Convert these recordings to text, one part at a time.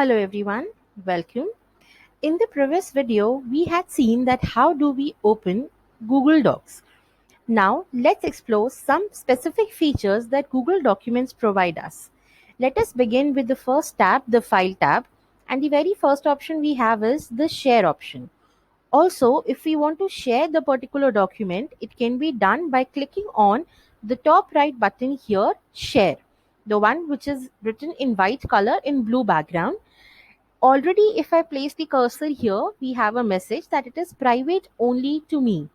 Hello everyone, welcome. In the previous video, we had seen that how do we open Google Docs. Now let's explore some specific features that Google Documents provide us. Let us begin with the first tab, the File tab, and the very first option we have is the Share option. Also, if we want to share the particular document, it can be done by clicking on the top right button here, Share, the one which is written in white color in blue background. Already, if I place the cursor here, we have a message that it is private only to me.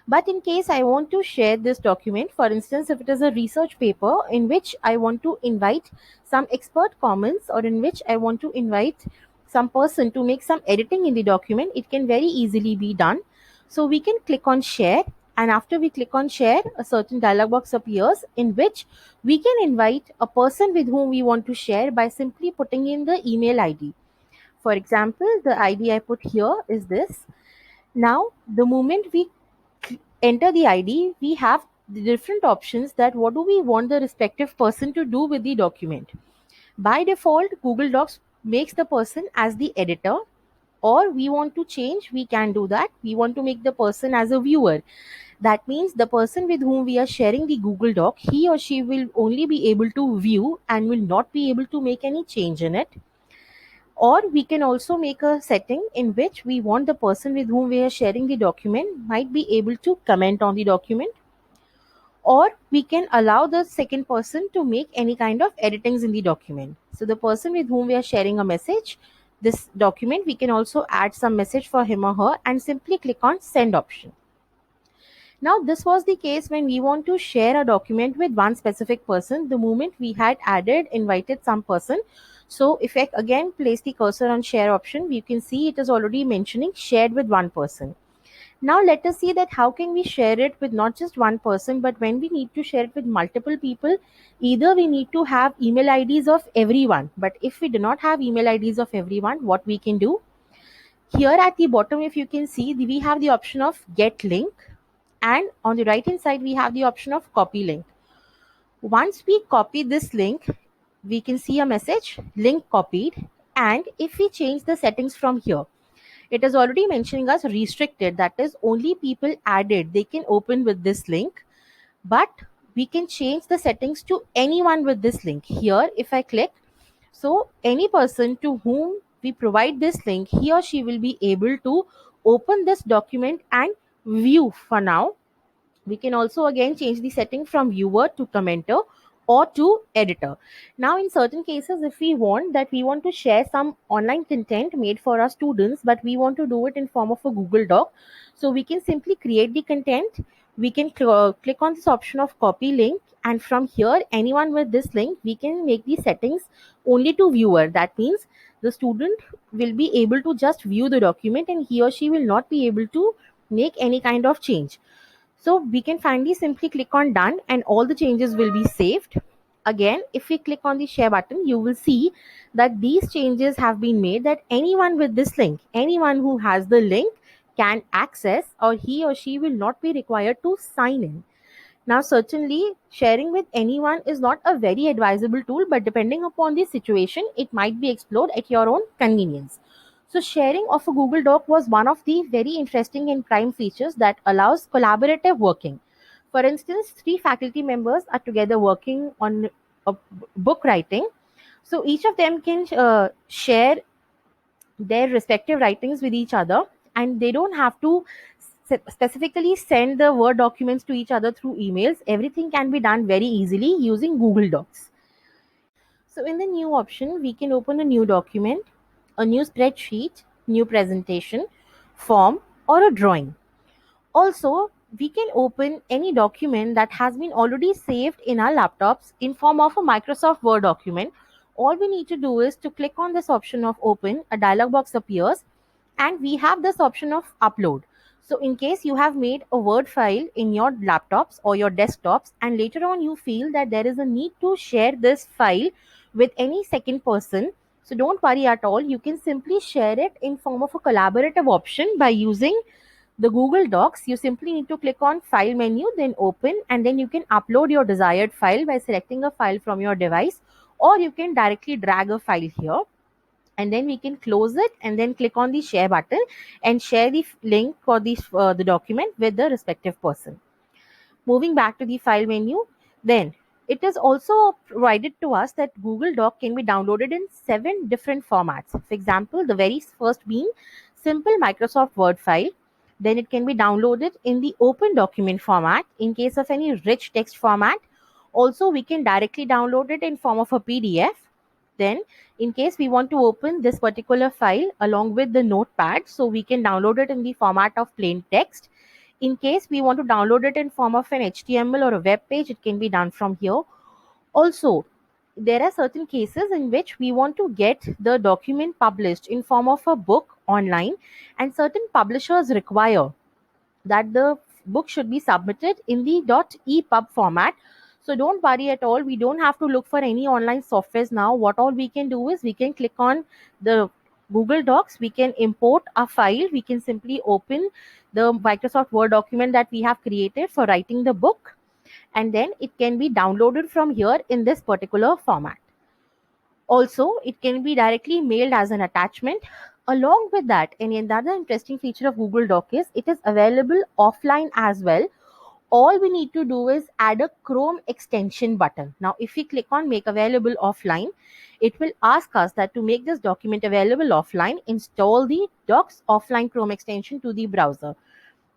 But in case I want to share this document, for instance, if it is a research paper in which I want to invite some expert comments or in which I want to invite some person to make some editing in the document, it can very easily be done. So we can click on share, and after we click on share, a certain dialog box appears in which we can invite a person with whom we want to share by simply putting in the email ID. For example, the ID I put here is this. Now, the moment we enter the ID, we have the different options that what do we want the respective person to do with the document. By default, Google Docs makes the person as the editor, or we want to change, we can do that. We want to make the person as a viewer. That means the person with whom we are sharing the Google Doc, he or she will only be able to view and will not be able to make any change in it. Or we can also make a setting in which we want the person with whom we are sharing the document might be able to comment on the document, or we can allow the second person to make any kind of editings in the document. So the person with whom we are sharing a message, this document, we can also add some message for him or her and simply click on send option. Now this was the case when we want to share a document with one specific person. The moment we had invited some person. So if I again place the cursor on share option, we can see it is already mentioning shared with one person. Now let us see that how can we share it with not just one person, but when we need to share it with multiple people, either we need to have email IDs of everyone. But if we do not have email IDs of everyone, what we can do? Here at the bottom, if you can see, we have the option of get link, and on the right hand side we have the option of copy link. Once we copy this link, we can see a message link copied, and if we change the settings from here, it is already mentioning us restricted, that is only people added they can open with this link, but we can change the settings to anyone with this link. Here if I click, so any person to whom we provide this link, he or she will be able to open this document and view. For now, we can also again change the setting from viewer to commenter or to editor. Now in certain cases, if we want that we want to share some online content made for our students, but we want to do it in form of a Google Doc, so we can simply create the content. We can click on this option of copy link, and from here anyone with this link, we can make the settings only to viewer. That means the student will be able to just view the document and he or she will not be able to make any kind of change. So we can finally simply click on done and all the changes will be saved. Again, if we click on the share button, you will see that these changes have been made, that anyone with this link, anyone who has the link can access, or he or she will not be required to sign in. Now, certainly sharing with anyone is not a very advisable tool, but depending upon the situation, it might be explored at your own convenience. So sharing of a Google Doc was one of the very interesting and prime features that allows collaborative working. For instance, three faculty members are together working on a book writing. So each of them can share their respective writings with each other, and they don't have to specifically send the Word documents to each other through emails. Everything can be done very easily using Google Docs. So in the new option, we can open a new document, a new spreadsheet, new presentation, form, or a drawing. Also, we can open any document that has been already saved in our laptops in form of a Microsoft Word document. All we need to do is to click on this option of open, a dialog box appears, and we have this option of upload. So in case you have made a Word file in your laptops or your desktops, and later on you feel that there is a need to share this file with any second person, so don't worry at all. You can simply share it in form of a collaborative option by using the Google Docs. You simply need to click on file menu, then open, and then you can upload your desired file by selecting a file from your device, or you can directly drag a file here. and then we can close it and then click on the share button and share the link for the document with the respective person. Moving back to the file menu, then it is also provided to us that Google Doc can be downloaded in 7 different formats. For example, the very first being simple Microsoft Word file. Then it can be downloaded in the open document format in case of any rich text format. Also, we can directly download it in form of a PDF. Then, in case we want to open this particular file along with the notepad, so we can download it in the format of plain text. In case we want to download it in form of an HTML or a web page, it can be done from here. Also, there are certain cases in which we want to get the document published in form of a book online, and certain publishers require that the book should be submitted in the .epub format. So don't worry at all. We don't have to look for any online softwares now. What all we can do is we can click on the Google Docs. We can import a file. We can simply open the Microsoft Word document that we have created for writing the book, and then it can be downloaded from here in this particular format. Also, it can be directly mailed as an attachment. Along with that, and another interesting feature of Google Doc is it is available offline as well. All we need to do is add a Chrome extension button. Now, if we click on make available offline, it will ask us that to make this document available offline, install the Docs offline Chrome extension to the browser.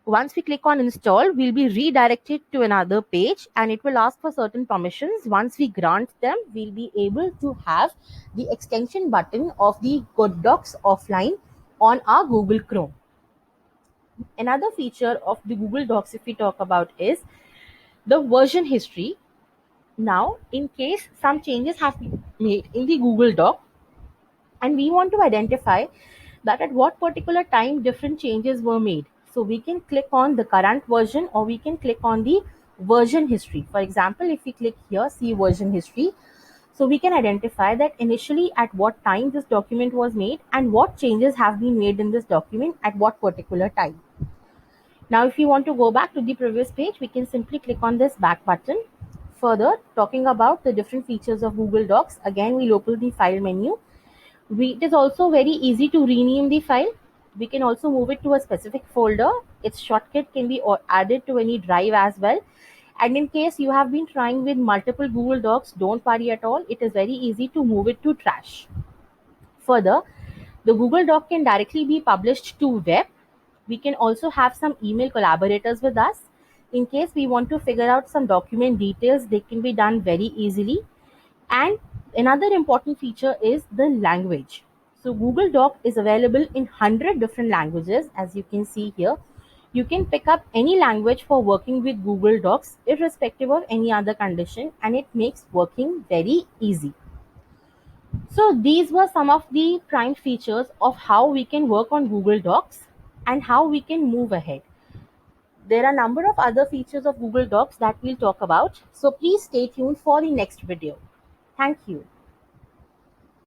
Once we click on install, we'll be redirected to another page and it will ask for certain permissions. Once we grant them, we'll be able to have the extension button of the Good Docs offline on our Google Chrome. Another feature of the Google Docs, if we talk about, is the version history. Now, in case some changes have been made in the Google Doc and we want to identify that at what particular time different changes were made, so we can click on the current version or we can click on the version history. For example, if we click here, see version history, so we can identify that initially at what time this document was made and what changes have been made in this document at what particular time. Now, if you want to go back to the previous page, we can simply click on this back button. Further, talking about the different features of Google Docs, again, we'll open the file menu. It is also very easy to rename the file. We can also move it to a specific folder. Its shortcut can be added to any drive as well. And in case you have been trying with multiple Google Docs, don't worry at all. It is very easy to move it to trash. Further, the Google Doc can directly be published to web. We can also have some email collaborators with us. In case we want to figure out some document details, they can be done very easily. And another important feature is the language. So Google Doc is available in 100 different languages, as you can see here. You can pick up any language for working with Google Docs, irrespective of any other condition, and it makes working very easy. So these were some of the prime features of how we can work on Google Docs and how we can move ahead. There are a number of other features of Google Docs that we'll talk about. So please stay tuned for the next video. Thank you.